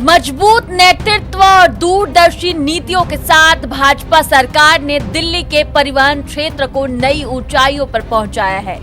मजबूत नेतृत्व और दूरदर्शी नीतियों के साथ भाजपा सरकार ने दिल्ली के परिवहन क्षेत्र को नई ऊंचाइयों पर पहुंचाया है।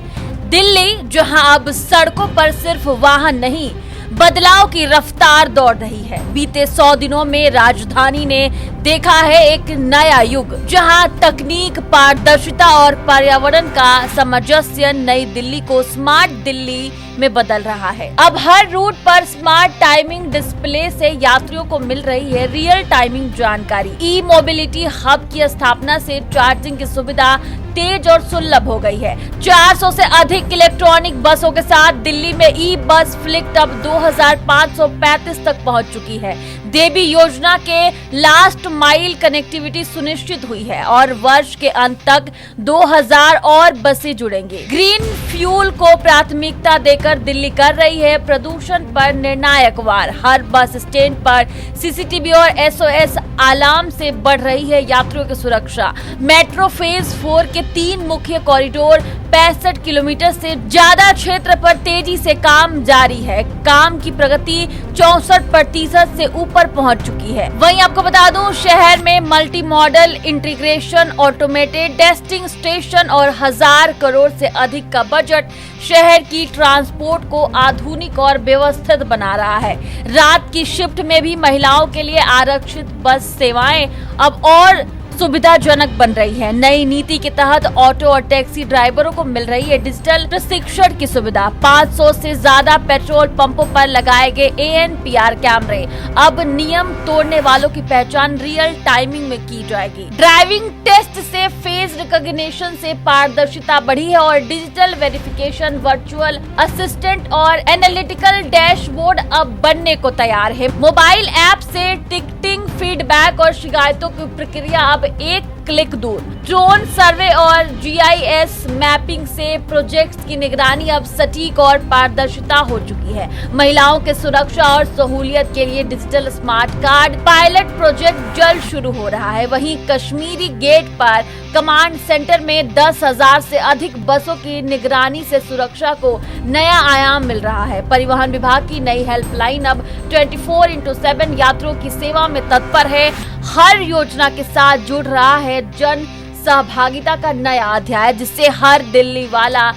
दिल्ली जहां अब सड़कों पर सिर्फ वाहन नहीं, बदलाव की रफ्तार दौड़ रही है। बीते 100 दिनों में राजधानी ने देखा है एक नया युग, जहां तकनीक, पारदर्शिता और पर्यावरण का सामंजस्य नई दिल्ली को स्मार्ट दिल्ली में बदल रहा है। अब हर रूट पर स्मार्ट टाइमिंग डिस्प्ले से यात्रियों को मिल रही है रियल टाइमिंग जानकारी। ई मोबिलिटी हब की स्थापना से चार्जिंग की सुविधा तेज और सुलभ हो गई है। 400 से अधिक इलेक्ट्रॉनिक बसों के साथ दिल्ली में ई बस फ्लीट अब 2535 तक पहुंच चुकी है। देवी योजना के लास्ट माइल कनेक्टिविटी सुनिश्चित हुई है और वर्ष के अंत तक 2000 और बसें जुड़ेंगी। ग्रीन फ्यूल को प्राथमिकता देकर दिल्ली कर रही है प्रदूषण पर निर्णायक वार। हर बस स्टैंड पर सीसीटीवी और SOS अलार्म से बढ़ रही है यात्रियों की सुरक्षा। मेट्रो फेज 4 के 3 मुख्य कॉरिडोर 65 किलोमीटर से ज्यादा क्षेत्र पर तेजी से काम जारी है। काम की प्रगति 64% से ऊपर पहुंच चुकी है। वहीं आपको बता दूं, शहर में multi modal integration, automated testing station और 1000 करोड़ से अधिक का बजट शहर की ट्रांसपोर्ट को आधुनिक और व्यवस्थित बना रहा है। रात की शिफ्ट में भी महिलाओं के लिए आरक्षित बस सेवाएं अब और सुविधाजनक बन रही है। नई नीति के तहत ऑटो और टैक्सी ड्राइवरों को मिल रही है डिजिटल प्रशिक्षण की सुविधा। 500 से ज्यादा पेट्रोल पंपों पर लगाए गए ANPR कैमरे। अब नियम तोड़ने वालों की पहचान रियल टाइमिंग में की जाएगी। ड्राइविंग टेस्ट से फेस रिकॉग्निशन से पारदर्शिता बढ़ी है और डिजिटल वेरिफिकेशन, वर्चुअल असिस्टेंट और एनालिटिकल डैशबोर्ड अब बनने को तैयार है। मोबाइल ऐप से टिकटिंग, फीडबैक और शिकायतों की प्रक्रिया अब एक क्लिक दूर। ड्रोन सर्वे और GIS मैपिंग से प्रोजेक्ट्स की निगरानी अब सटीक और पारदर्शिता हो चुकी है। महिलाओं के सुरक्षा और सहूलियत के लिए digital smart card pilot project जल्द शुरू हो रहा है। वहीं कश्मीरी गेट पर कमांड सेंटर में 10,000 से अधिक बसों की निगरानी से सुरक्षा को नया आयाम मिल रहा है। परिवहन विभाग की नई हेल्पलाइन अब 24/7 यात्रियों की सेवा में तत्पर है। हर योजना के साथ जुड़ रहा है जन सहभागिता का नया अध्याय, जिससे हर दिल्ली वाला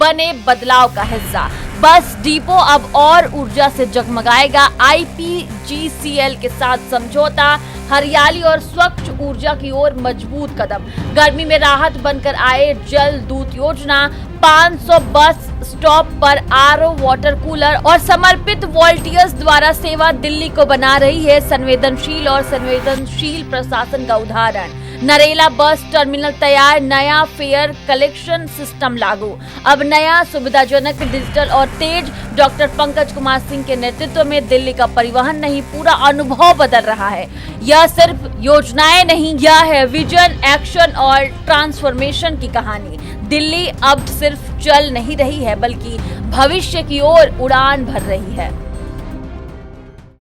बने बदलाव का हिस्सा। बस डिपो अब और ऊर्जा से जगमगाएगा। IPGCL के साथ समझौता, हरियाली और स्वच्छ ऊर्जा की ओर मजबूत कदम। गर्मी में राहत बनकर आए जल दूत योजना। 500 बस स्टॉप पर RO वाटर कूलर और समर्पित वॉलंटियर्स द्वारा सेवा दिल्ली को बना रही है संवेदनशील प्रशासन का उदाहरण। नरेला बस टर्मिनल तैयार, नया फेयर कलेक्शन सिस्टम लागू। अब नया, सुविधाजनक, डिजिटल और तेज। डॉक्टर पंकज कुमार सिंह के नेतृत्व में दिल्ली का परिवहन नहीं, पूरा अनुभव बदल रहा है। यह सिर्फ योजनाएं नहीं, यह है विजन, एक्शन और ट्रांसफॉर्मेशन की कहानी। दिल्ली अब सिर्फ चल नहीं रही है, बल्कि भविष्य की ओर उड़ान भर रही है।